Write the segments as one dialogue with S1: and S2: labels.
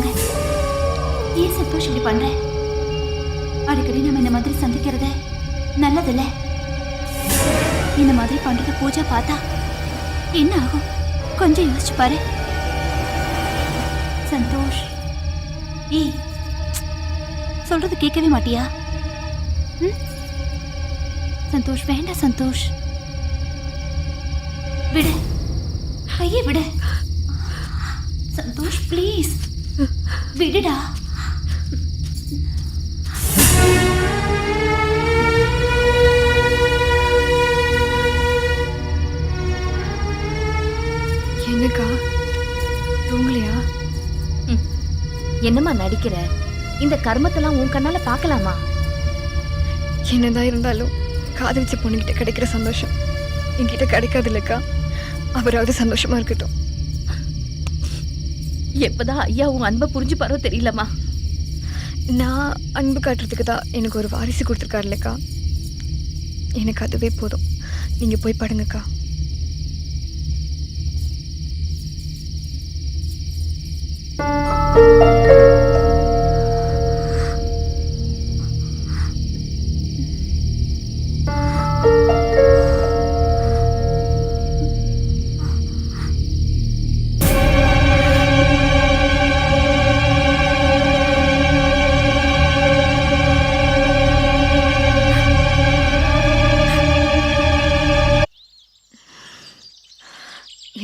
S1: வாங்க. ஏன் சந்தோஷ் இப்படி பண்ற? அடிக்கடி நம்ம இந்த மாதிரி சந்திக்கிறது நல்லதில்ல. இந்த மாதிரி பண்றது பூஜா பார்த்தா என்ன ஆகும்? கொஞ்சம் யோசிச்சு பாரு. சந்தோஷ், ஏய், சொல்றது கேட்கவே மாட்டியா? சந்தோஷ், வேண்டாம் சந்தோஷ், விடு, கையை விடு. சந்தோஷ் ப்ளீஸ் விடுடா.
S2: என்னக்கா தூங்கலையா?
S3: என்னம்மா நடிக்கிற? இந்த கர்மத்தெல்லாம் உன் கண்ணால பார்க்கலாமா?
S2: என்னதான் இருந்தாலும் காதலிச்ச பொண்ணுகிட்ட கிடைக்கிற சந்தோஷம் என்கிட்ட கிடைக்காது இல்லக்கா. அவராவது சந்தோஷமா இருக்கட்டும்.
S3: எப்பதான் ஐயா உன் அன்பை புரிஞ்சு பாரோ தெரியலம்மா.
S2: நான் அன்பு காட்டுறதுக்கு தான் எனக்கு ஒரு வாரிசு கொடுத்துருக்காரு இல்லக்கா. எனக்கு அதுவே போதும். நீங்க போய் படுங்கக்கா.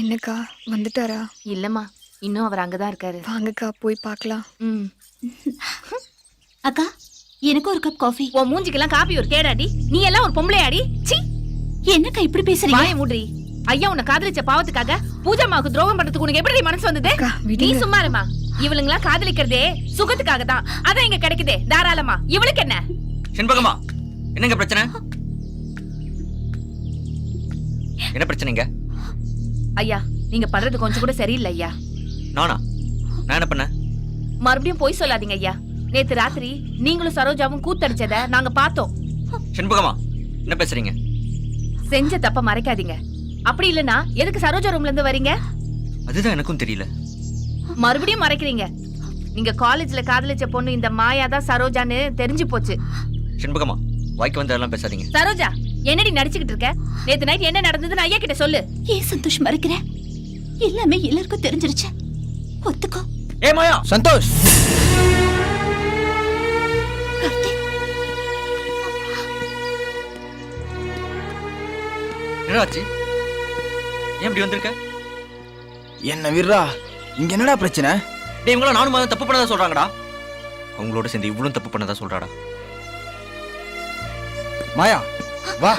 S2: என்னக்கா வந்துட்டாரா?
S3: இல்லம்மா, இன்னும் அவர் அங்கதான் இருக்காரு.
S2: வாங்கக்கா போய் பார்க்கலாம்.
S1: அக்கா, எனக்கு ஒரு கப் காஃபி.
S3: உன் மூஞ்சிக்கெல்லாம் காப்பி ஒரு கேடாடி. நீ எல்லாம் ஒரு பொம்பளையாடி. சீ,
S1: என்னக்கா இப்படி பேசுறீங்க?
S3: வாயை மூடுறி. ஐயா உன்னை காதலிச்ச பாவத்துக்காக பூஜாமாவுக்கு துரோகம் பண்றதுக்கு உனக்கு எப்படி மனசு வந்தது? நீ சும்மா இருமா. இவளுங்களா காதலிக்கிறதே சுகத்துக்காக தான். அதான் இங்க கிடைக்குதே தாராளமா. இவளுக்கு என்ன?
S4: செண்பகமா, என்னங்க பிரச்சனை? என்ன பிரச்சனைங்க?
S3: ஐயா, நீங்க பண்றது கொஞ்சம் கூட சரியில்லை ஐயா.
S4: நானா? நான் என்ன பண்ண?
S3: மறுபடியும் போய் சொல்லாதீங்க ஐயா. நேத்து ராத்திரி நீங்களும் சரோஜாவும் கூத்தடிச்சத நாங்க பார்த்தோம்.
S4: செண்பகமா, என்ன பேசுறீங்க?
S3: செஞ்ச தப்ப மறைக்காதீங்க. அப்படி இல்லனா எதுக்கு சரோஜா ரூம்ல இருந்து வரீங்க?
S4: அதுதான் எனக்கும் தெரியல.
S3: மறுபடியும் மறைக்கிறீங்க. நீங்க காலேஜ்ல காதலிச்ச பொண்ணு இந்த மாயா தான் சரோஜான்னு தெரிஞ்சு போச்சு.
S4: செண்பகமா, வாய்க்கு வந்ததெல்லாம் பேசாதீங்க.
S3: சரோஜா, என்னடி நடிச்சுக்கிட்டு இருக்க? நேத்து நைட் என்ன நடந்ததுன்னு ஐயா கிட்ட சொல்லு.
S1: ஏன் சந்தோஷ் மறைக்கிற? எல்லாமே எல்லாருக்கும் தெரிஞ்சிருச்சு. ஒத்துக்கோ.
S4: ஏ மாயா!
S5: சந்தோஷ்,
S1: கார்த்திக்,
S4: என்னாச்சு? ஏன் இப்படி வந்திருக்க?
S5: என்ன விர்ரா, இங்க என்னடா பிரச்சனை?
S4: டேய், இவங்கள நானும் மாதிரி தப்பு பண்ணதா சொல்றாங்கடா. அவங்களோட சேர்ந்து இவ்வளவு தப்பு பண்ணதா சொல்றாடா.
S5: மாயா வா.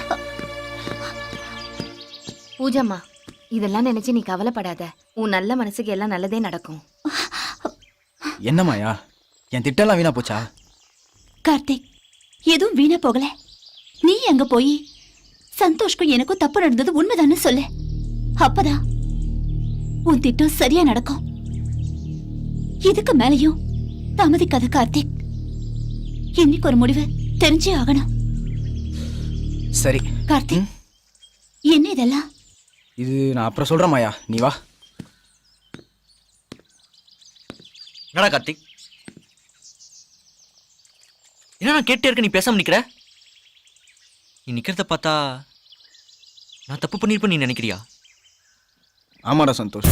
S3: பூஜாமா, இதெல்லாம் நினைச்சு நீ கவலைப்படாத. உன் நல்ல மனசுக்கு எல்லாம் நல்லதே நடக்கும்.
S5: என்ன மாயா, என் திட்டம்லாம் வீணா போச்சா?
S1: கார்த்திக், எதுவும் வீணா போகல. நீ அங்க போய் சந்தோஷ்க்கும் எனக்கும் தப்பு நடந்தது உண்மைதான்னு சொல்லு. அப்பதான் உன் திட்டம் சரியா நடக்கும். இதுக்கு மேலையும் தாமதிக்காத கார்த்திக். இன்னைக்கு ஒரு முடிவு தெரிஞ்சே ஆகணும்.
S5: சரி
S1: கார்த்திக், என்ன இதெல்லாம்?
S5: இது நான் அப்புறம் சொல்றேன் மாயா, நீ வா.
S4: என்னடா கார்த்திக்? என்ன நான் கேட்டே இருக்க, நீ பேசாம நிக்கிற? நீ நிக்கிறத பார்த்தா நான் தப்பு பண்ணிருப்பேன் நீ நினைக்கிறியா?
S5: ஆமாடா சந்தோஷ்.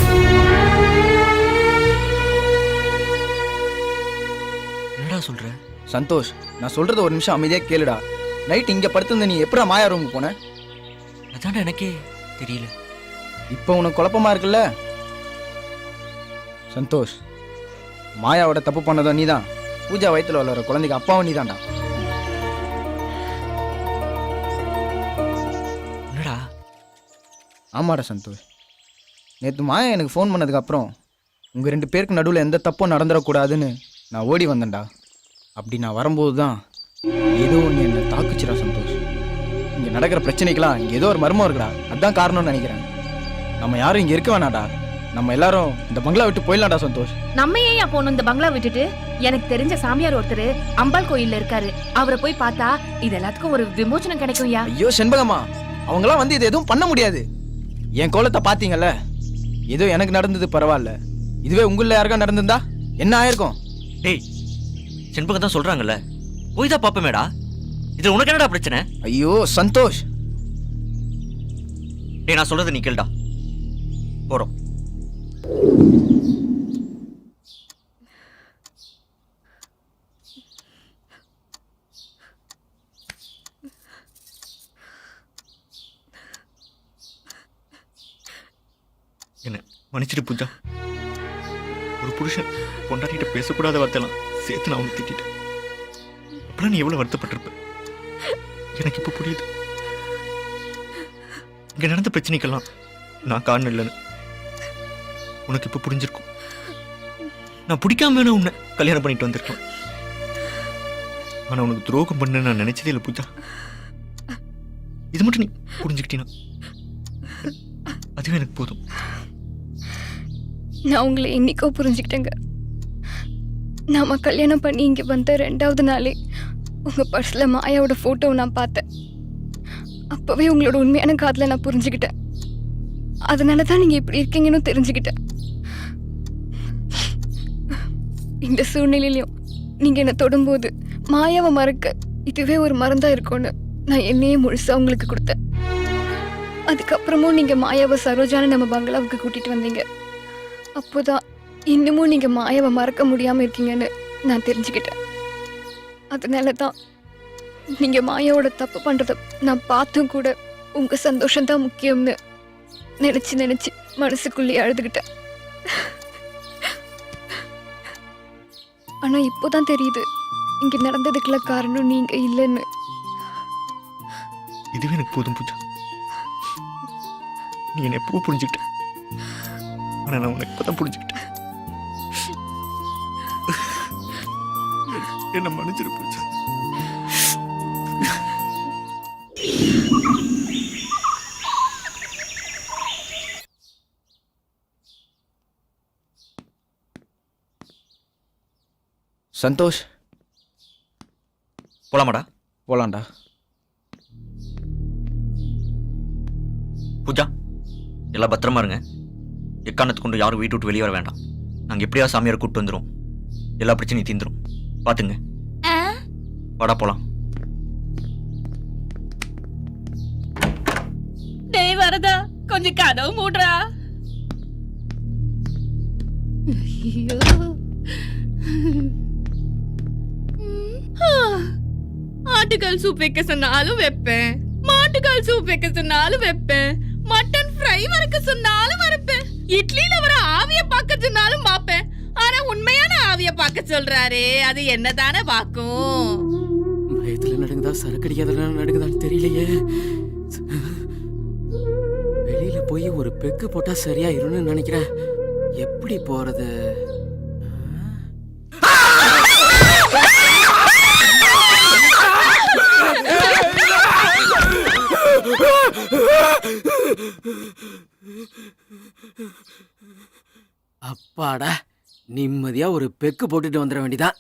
S4: என்னடா சொல்ற?
S5: சந்தோஷ், நான் சொல்றது ஒரு நிமிஷம் அமைதியா கேளுடா. நைட் இங்க படுத்திருந்த நீ எப்படா மாயா ரூமுக்கு போன?
S4: அதான்டா எனக்கே தெரியல.
S5: இப்போ உனக்கு குழப்பமா இருக்குல்ல? சந்தோஷ், மாயாவோட தப்பு பண்ணதோ நீதான். பூஜா வயித்துல வளர குழந்தைக்கு அப்பாவும் நீதான்டா.
S4: என்னடா?
S5: ஆமாடா சந்தோஷ், நேற்று மாயா எனக்கு ஃபோன் பண்ணதுக்கு அப்புறம் உங்கள் 2 பேருக்கு நடுவில் எந்த தப்பும் நடந்துடக்கூடாதுன்னு நான் ஓடி வந்தேன்டா. அப்படி நான் வரும்போது தான் ஏதோ ஒன்று என்னை தாக்குச்சுடா சந்தோஷ். இங்கே நடக்கிற பிரச்சனைக்கெல்லாம் இங்கே ஏதோ ஒரு மர்மம் இருக்குடா. அதுதான் காரணம்னு நினைக்கிறேன். நம்ம யாரும் இங்கே இருக்க வேணாடா. நம்ம எல்லாரும் இந்த பங்களா விட்டு போயிடலாம்டா சந்தோஷ்.
S3: நம்ம ஏன் போகணும் இந்த பங்களா விட்டுட்டு? எனக்கு தெரிஞ்ச சாமியார் ஒருத்தர் அம்பாள் கோயில்ல இருக்காரு. அவரை போய் பார்த்தா இது எல்லாத்துக்கும் ஒரு விமோசனம் கிடைக்கும். யா
S5: ஐயோ செண்பகமா, அவங்களாம் வந்து இது எதுவும் பண்ண முடியாது. என் கோலத்தை பார்த்தீங்கல்ல, ஏதோ எனக்கு நடந்தது பரவாயில்ல. இதுவே உங்களில் யாருக்கா நடந்திருந்தா என்ன ஆயிருக்கும்?
S4: டேய் செண்பகம் தான் சொல்றாங்கல்ல, போய் தான் பாப்பமேடா. இதுல உனக்கு என்னடா பிரச்சனை?
S5: ஐயோ சந்தோஷ்,
S4: டேய் நான் சொல்றதை நீ கேளுடா. போறோம். என்ன மன்னிச்சிட்டு பூஜா. ஒரு புருஷன் பொண்டாட்டிகிட்ட பேசக்கூடாத வார்த்தைலாம் சேர்த்து நான் உனக்கு திட்டிட்டேன். அப்பெல்லாம் நீ எவ்வளவு வருத்தப்பட்டிருப்ப எனக்கு இப்ப புரியுது. இங்க நடந்த பிரச்சனைக்கெல்லாம் நான் காரணம் இல்லைன்னு உனக்கு இப்ப புரிஞ்சிருக்கும். நான் பிடிக்காம வேணா உன்னை கல்யாணம் பண்ணிட்டு வந்திருக்கலாம். ஆனா உனக்கு துரோகம் பண்ண நான் நினைச்சதே இல்லை பூஜா. இது மட்டும் நீ புரிஞ்சுக்கிட்டீனா அதுவே எனக்கு போதும்.
S2: நான் உங்களை இன்னைக்கோ புரிஞ்சுக்கிட்டேங்க. நாம கல்யாணம் பண்ணி இங்கே வந்த 2வது நாளே உங்கள் பர்ஸில் மாயாவோட ஃபோட்டோவை நான் பார்த்தேன். அப்போவே உங்களோட உண்மையான காதலை நான் புரிஞ்சுக்கிட்டேன். அதனால தான் நீங்கள் இப்படி இருக்கீங்கன்னு தெரிஞ்சுக்கிட்டேன். இந்த சூழ்நிலையிலையும் நீங்கள் என்னை தொடும்போது மாயாவை மறக்க இதுவே ஒரு மருந்தாக இருக்கும்னு நான் என்னையே முழுசாக உங்களுக்கு கொடுத்தேன். அதுக்கப்புறமும் நீங்கள் மாயாவை சரோஜான்னு நம்ம பங்களாவுக்கு கூட்டிகிட்டு வந்தீங்க. அப்போதான் இன்னமும் நீங்கள் மாயாவை மறக்க முடியாமல் இருக்கீங்கன்னு நான் தெரிஞ்சுக்கிட்டேன். அதனால தான் நீங்கள் மாயாவோட தப்பு பண்ணுறத நான் பார்த்தும் கூட உங்கள் சந்தோஷம்தான் முக்கியம்னு நினச்சி மனசுக்குள்ளேயே அழுதுகிட்டேன். ஆனால் இப்போதான் தெரியுது இங்கே நடந்ததுக்குள்ள காரணம் நீங்கள் இல்லைன்னு.
S4: இதுவே எனக்கு போதும் பூஜா. நீ என்னை எப்போ புரிஞ்சுக்கிட்ட, ஆனா நான் உனக்கு இப்பதான் புரிஞ்சுக்கிட்டேன். என்ன மன்னிச்சிரு பூஜா.
S5: சந்தோஷ்,
S4: போலாமாடா?
S5: போலாம்டா.
S4: பூஜா எல்லாம் பத்திரமா இருங்க. எக்காரணத்துக்கு கொண்டு யாரும் வீட்டு விட்டு வெளியே வர வேண்டாம். நாங்கள் எப்படியா சாமியாரை கூப்பிட்டு வந்துடும். எல்லா பிரச்சனையும் தீந்துரும். பார்த்துங்க. வாடா போலாம்.
S3: டேய் வரதா, கொஞ்சம் கதவு மூடுறா. ஐயோ. ஆட்டுக்கால் சூப் வைக்க சொன்னாலும் வைப்பேன், மாட்டுக்கால் சூப் வைக்க சொன்னாலும் வைப்பேன், மட்டன் ஃப்ரை வறுக்க சொன்னாலும் வறுப்பேன், இட்லியில வர ஆவிய பார்க்க சொன்னாலும் பாப்பேன். ஆனா உண்மையான ஆவிய பார்க்க சொல்றாரே, அது என்னதானே பாக்கும்?
S6: பயத்துல நடக்குதா சரக்கடிக்காத நடக்குதான்னு தெரியலையே. வெளியில போய் ஒரு பெக்கு போட்டா சரியாயிரும்னு நினைக்கிறேன். எப்படி போறது? அப்பாடா, நிம்மதியா ஒரு பெக்கு போட்டுட்டு வந்துட வேண்டியதான்.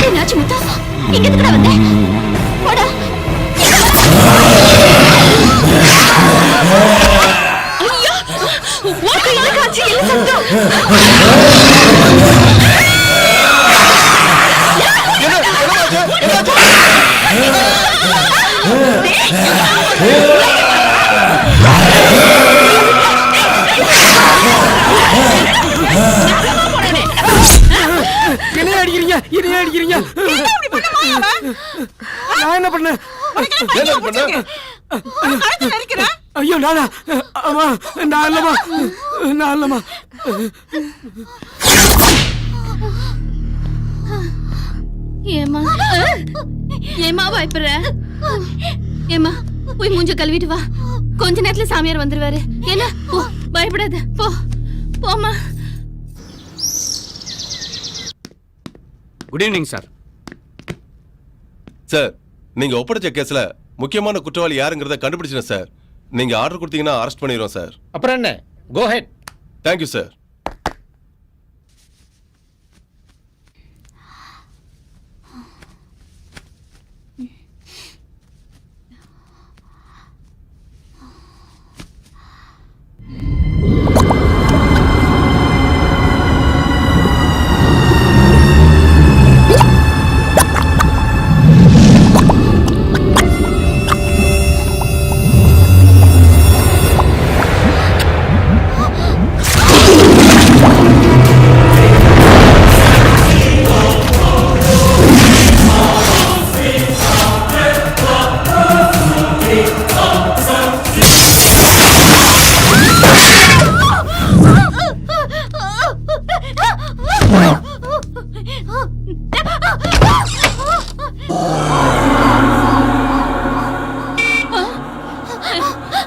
S1: என்னாச்சு முத்தா? இங்க எதுக்குடா வந்த? போடா. ஐயா, உனக்கு எனக்கு ஆச்சு என்ன சத்தம்?
S6: என்னைய அடிக்கிறீங்க, என்னைய அடிக்கிறீங்க. நான் என்ன பண்ணேன்? ஐயோ நானா? ஆமா, நான் இல்லமா, நான் இல்லமா.
S3: ஏமா ஏமா பயப்படுற? ஏமா போய் மூஞ்ச கழுவிட்டு வா. கொஞ்ச நேரத்துல சாமியார் வந்துருவாரு. என்ன போ, பயப்படாத, போ போமா.
S7: Good evening sir. சார், நீங்க ஒப்படைச்ச கேஸ்ல முக்கியமான குற்றவாளி யாருங்கிறத கண்டுபிடிச்சிட்டேன் சார். நீங்க ஆர்டர் கொடுத்தீங்கன்னா அரெஸ்ட் பண்ணிடுவோம் சார்.
S8: அப்புறம் என்ன, கோ ஹெட்.
S7: Thank you sir.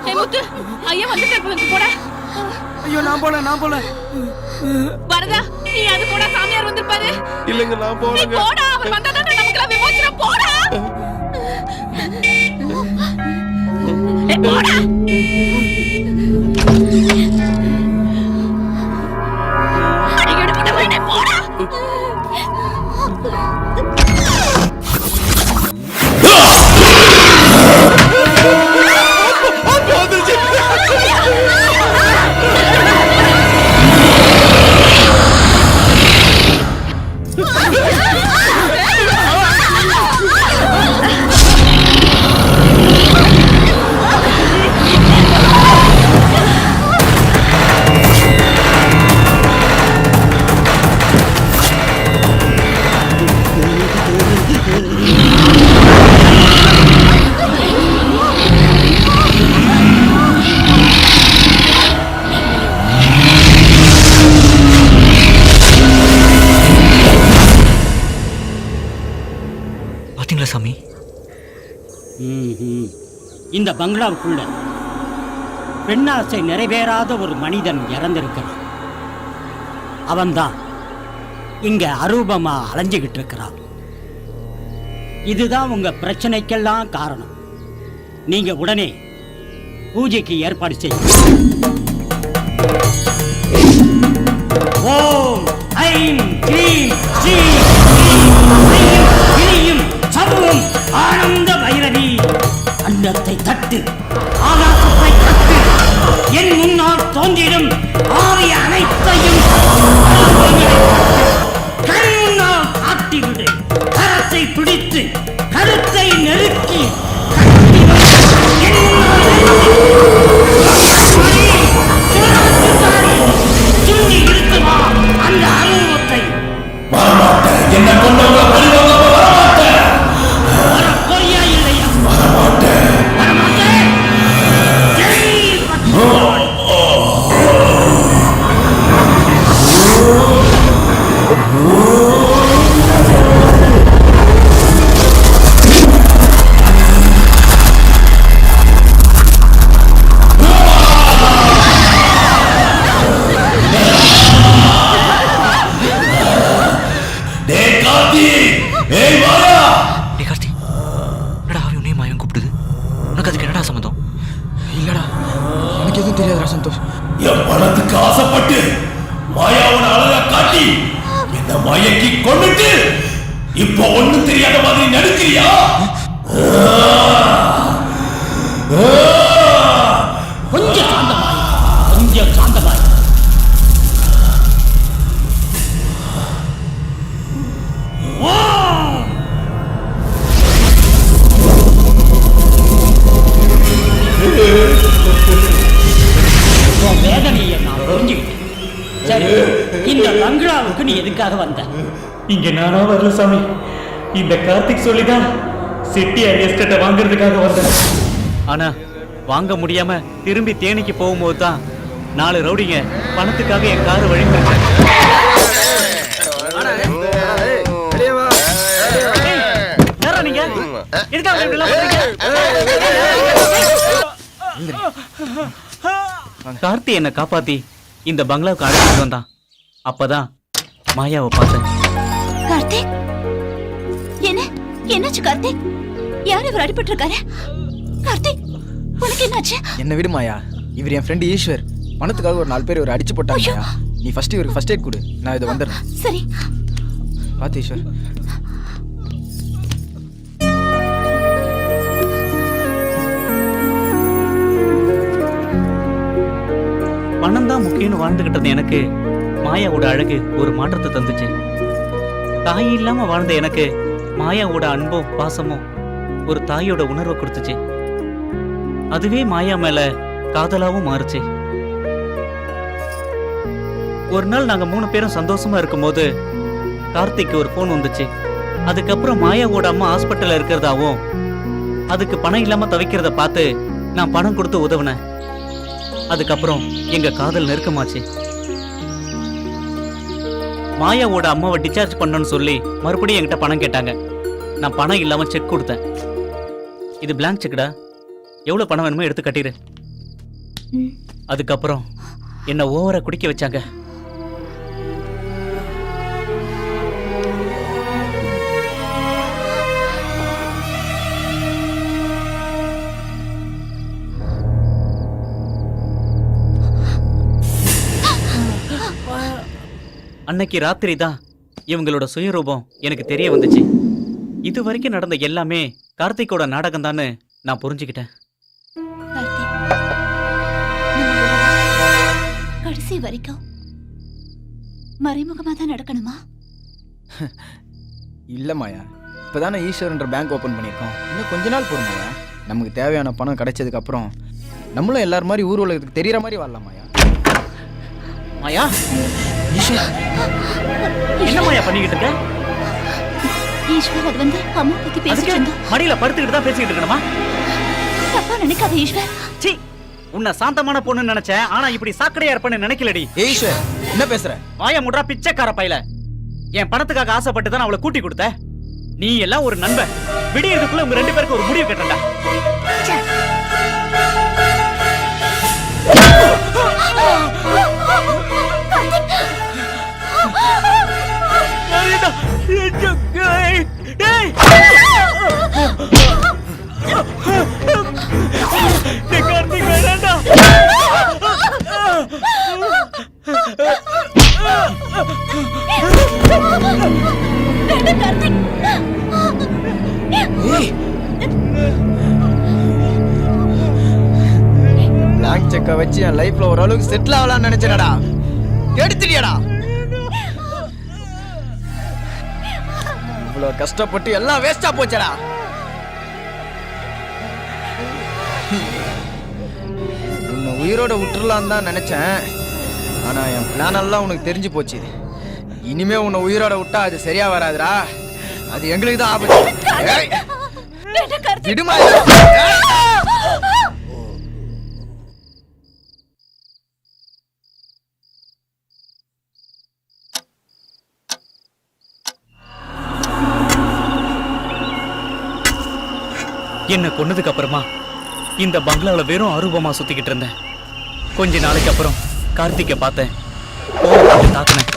S3: ஏய் முத்து, ஐயா வந்துட்டார் போல இருக்கு, போடா.
S6: ஐயோ நான் போல
S3: வரதா, நீ அது போடா, சாமியார் வந்திருப்பாரு.
S7: இல்லைங்க நான்
S3: நீ
S7: போறேங்க.
S3: போடா, அவர் வந்தாதான் நமக்கெல்லாம் விமோசனம், போடா. ஏய், போடா. அடி எடுப்பட்ட வயனே, போடா.
S4: பாத்தீங்களா சாமி?
S9: இந்த பங்களாவுக்குள்ள பெண்ணாசை நிறைவேறாத ஒரு மனிதன் இறந்திருக்கிறான். அவன்தான் இங்க அரூபமா அலைஞ்சுகிட்டு இருக்கிறான். இதுதான் உங்க பிரச்சனைக்கெல்லாம் காரணம். நீங்க உடனே பூஜைக்கு ஏற்பாடு செய்யுங்க. ஓம் ஐம் க்ரீம் ஸ்ரீம் கிளியும் சர்வம் ஆனந்த பைரவி. அண்டத்தை தட்டு, ஆகாசத்தை தட்டு, என் முன்னால் தோன்றிடும் ஆவி அனைத்தையும் கண் முன்னால் காட்டிவிடு. கரத்தை பிடித்து கருத்தை நெருக்கி என் முன்னால் சுண்டி இருக்குமா அந்த அனுபவத்தை.
S8: என்ன கொண்டவங்க பழிவாங்க வரமாட்டேன்.
S9: வரப்போறியா இல்லையா? வரமாட்டேன். ஜெய் பகவான்.
S8: டேய் கார்த்தி, ஏய் வாயா.
S4: டேய் கார்த்தி, என்னடா ஆவி உன்னையும் மாயம் கூப்பிடுது? உனக்கு அதுக்கு என்னடா சம்மந்தம்?
S5: இல்லடா, எனக்கு எதுவும் தெரியாதுடா சந்தோஷ்.
S8: என் பணத்துக்கு ஆசைப்பட்டு மாயாவோட அழகா காட்டி என்ன மயக்கி கொண்டுட்டு இப்போ ஒண்ணும் தெரியாத மாதிரி நடிக்கிறியா?
S9: கொஞ்சம் சாந்தமாய், கொஞ்சம் சாந்தமாய். உன் வேதனையை நான் புரிஞ்சுக்கிட்டேன். சரி, இந்த பங்களாவுக்கு நீ எதுக்காக வந்த?
S10: இங்க நானா வரல சாமி. இந்த கார்த்திக் சொல்லிதான் செட்டியார் எஸ்டேட்டை வாங்குறதுக்காக வந்தேன். ஆனா வாங்க முடியாம திரும்பி தேனிக்கு போகும்போது தான் 4 ரவுடிங்க பணத்துக்காக என் காரை வழிமறிச்சாங்க. நீங்க எதுக்காக இப்படி எல்லாம் பண்றீங்க? கார்த்தி என்னை காப்பாத்தி இந்த பங்களாவுக்கு அழைச்சிட்டு வந்தான். அப்பதான் மாயாவை பார்த்தேன்.
S1: கார்த்திக், என்ன என்னாச்சு கார்த்திக்? யார் இவர் அடிபட்டு இருக்காரு? கார்த்திக் உனக்கு என்னாச்சு?
S5: என்ன விடு மாயா, இவர் என் ஃப்ரெண்டு ஈஸ்வர். பணத்துக்காக ஒரு 4 பேர் ஒரு அடிச்சு போட்டாங்க மாயா. நீ ஃபர்ஸ்ட் இவருக்கு ஃபர்ஸ்ட் எய்ட் கொடு, நான் இதை வந்துடுறேன்.
S1: சரி.
S5: பார்த்து ஈஸ்வர்.
S10: பணம் தான் முக்கியம்னு வாழ்ந்துகிட்டு இருந்த எனக்கு மாயாவோட அழகு ஒரு மாற்றத்தை தந்துச்சு. தாய் இல்லாம வாழ்ந்த எனக்கு மாயாவோட அன்பும் பாசமும் ஒரு தாயோட உணர்வை கொடுத்துச்சு. அதுவே மாயா மேல காதலாவும் மாறுச்சு. ஒரு நாள் நாங்க 3 பேரும் சந்தோஷமா இருக்கும்போது கார்த்திக்கு ஒரு போன் வந்துச்சு. அதுக்கப்புறம் மாயாவோட அம்மா ஹாஸ்பிட்டல்ல இருக்கிறதாவும் அதுக்கு பணம் இல்லாம தவிக்கிறத பார்த்து நான் பணம் கொடுத்து உதவுனேன். அதுக்கப்புறம் எங்க காதல் நெருக்கமாச்சு. மாயாவோட அம்மாவை டிஸ்சார்ஜ் பண்ணணும்னு சொல்லி மறுபடியும் என்கிட்ட பணம் கேட்டாங்க. நான் பணம் இல்லாம செக் கொடுத்தேன். இது பிளாங்க் செக்குடா, எவ்வளவு பணம் வேணுமோ எடுத்து கட்டிடு. அதுக்கப்புறம் என்ன ஓவரா குடிக்க வச்சாங்க. அன்னைக்கு ராத்திரி தான் இவங்களோட சுயரூபம் எனக்கு தெரிய வந்துச்சு. இது வரைக்கும் நடந்த எல்லாமே கார்த்திகோட நாடகம் தான்னு நான் புரிஞ்சுக்கிட்டேன்.
S1: கார்த்திக், நம்ம உறவு கடைசி வரைக்கும் மறைமுகமா தான் நடக்கணுமா?
S5: இல்லை மாயா, இப்போதானே ஈஸ்வர்ன்ற பேங்க் ஓப்பன் பண்ணியிருக்கோம். இன்னும் கொஞ்ச நாள் போதும் மாயா. நமக்கு தேவையான பணம் கிடைச்சதுக்கு அப்புறம் நம்மளும் எல்லாரும் மாதிரி ஊர் உலகத்துக்கு தெரியற மாதிரி வாழலாம் மாயா.
S10: மாயா, என்ன மாயா பண்ணிக்கிட்டு இருக்க?
S1: ஈஸ்வர், அது வந்து அம்மா பத்தி பேசிட்டு இருந்தோம்.
S10: மடியில படுத்துக்கிட்டு தான் பேசிக்கிட்டு இருக்கணுமா?
S1: தப்பா நினைக்காத ஈஸ்வர்.
S10: சீ, உன்னை சாந்தமான பொண்ணு நினைச்சேன், ஆனா இப்படி சாக்கடையா இருப்பேன்னு நினைக்கலடி.
S5: ஈஸ்வர், என்ன பேசுற?
S10: வாய முட்றா பிச்சைக்கார பையல. என் பணத்துக்காக ஆசைப்பட்டு தான் அவளை கூட்டி கொடுத்த. நீ எல்லாம் ஒரு நண்பன். விடியறதுக்குள்ள உங்க 2 பேருக்கு ஒரு முடிவு கட்டண்டா. கார்த்திக் வேண்டாம்.
S5: பிளாங்க் செக்கை வச்சு என் லைஃப்ல ஓரளவுக்கு செட்டில் ஆகலாம்னு நினைச்சேனடா. எடுத்துடியாடா. இவ்வளோ கஷ்டப்பட்டு எல்லாம் வேஸ்டா போச்சடா. உன்னை உயிரோட விட்டுறலாம் தான் நினைச்சேன். ஆனா என் பிளான் எல்லாம் உனக்கு தெரிஞ்சு போச்சு. இனிமே உன்னை உயிரோட விட்டா அது சரியா வராதுடா. அது எங்களுக்கு தான் ஆபத்து. விடுமா.
S10: என்ன கொன்னதுக்கு அப்புறமா இந்த பங்களாவில் வெறும் அரூபமா சுத்திக்கிட்டு இருந்தேன். கொஞ்ச நாளைக்கு அப்புறம் கார்த்திகை பார்த்தேன். தாக்குனேன்.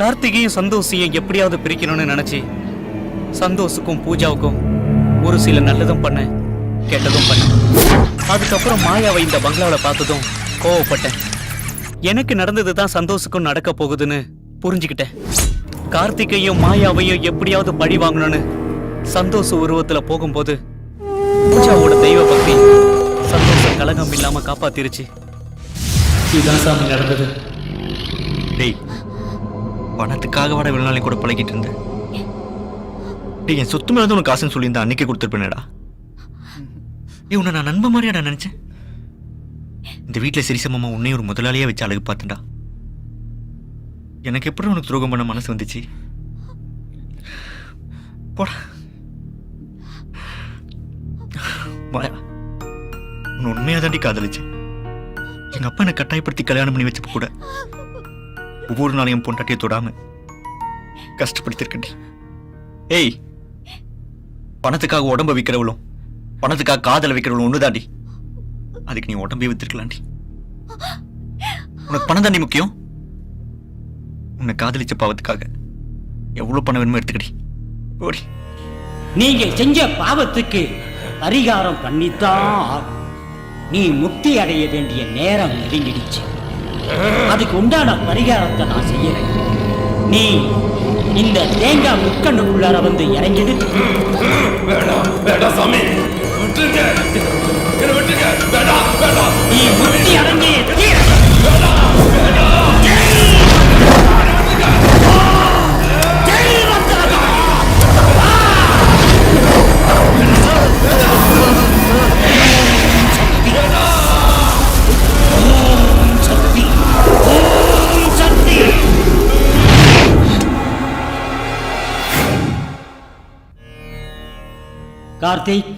S10: கார்த்திகையும் சந்தோஷையும் எப்படியாவது பிரிக்கணும்னு நினைச்சு சந்தோஷுக்கும் பூஜாவுக்கும் ஒரு சில நல்லதும் பண்ணேன், கெட்டதும் பண்ணேன். அதுக்கப்புறம் மாயாவை இந்த பங்களாவில் பார்த்ததும் கோவப்பட்டேன். எனக்கு நடந்தது தான் சந்தோஷுக்கும் நடக்க போகுதுன்னு புரிஞ்சுக்கிட்டேன். கார்த்திகையும் மாயாவையும் எப்படியாவது பழி வாங்கணும்னு சந்தோஷ உருவத்துல போகும்போது பூஜாவோட தெய்வ பக்தி சந்தோஷம் கலகம் இல்லாம காப்பாத்திருச்சு. இதுதான் சாமி நடந்தது.
S4: டேய், பணத்துக்காக வர இவ்வளவு நாளைக்கு கூட பழகிட்டு இருந்தேன். டேய், என் சொத்து மேல உனக்கு காசுன்னு சொல்லியிருந்தா அன்னைக்கே கொடுத்துருப்பேனடா. உன்னை நான் நண்பன் மாதிரியாடா நினைச்சேன். இந்த வீட்டுல சிரிசமாமா உன்னையும் ஒரு முதலாளியா வச்சு அழகு பார்த்தேன்டா. எனக்கு எப்படி உனக்கு துரோகம் பண்ண மனசு வந்துச்சு? போடா. மாயா, உன்னை உண்மையா தாண்டி காதலிச்சு. எங்க அப்பா என்னை கட்டாயப்படுத்தி கல்யாணம் பண்ணி வச்சப்ப கூட ஒவ்வொரு நாளையும் பொண்டாட்டியை தொடாம கஷ்டப்படுத்திருக்கண்டி. ஏய், பணத்துக்காக உடம்ப விற்கிறவளும் பணத்துக்காக காதல வைக்கிறவளும் ஒண்ணுதாண்டி. அதுக்கு நீ உடம்பே வித்திருக்கலாண்டி. உனக்கு பணம் தாண்டி முக்கியம். உன்னை காதலிச்ச பாவத்துக்காக எவ்வளவு பணம் வேணுமோ எடுத்துக்கடி. ஓடி.
S9: நீங்க செஞ்ச பாவத்துக்கு பரிகாரம் பண்ணித்தான் ஆகும். நீ முக்தி அடைய வேண்டிய நேரம் நெருங்கிடுச்சு. அதுக்கு உண்டான பரிகாரத்தை நான் செய்யறேன். நீ இந்த தேங்காய் முக்கண்ணுக்குள்ளார வந்து இறங்கிடு.
S8: வேண்டாம் வேண்டாம் சாமி, விட்டுருங்க, என்னை விட்டுருங்க, வேண்டாம் வேண்டாம்.
S9: நீ முக்தி அடைஞ்சே தீர. கார்த்திக்,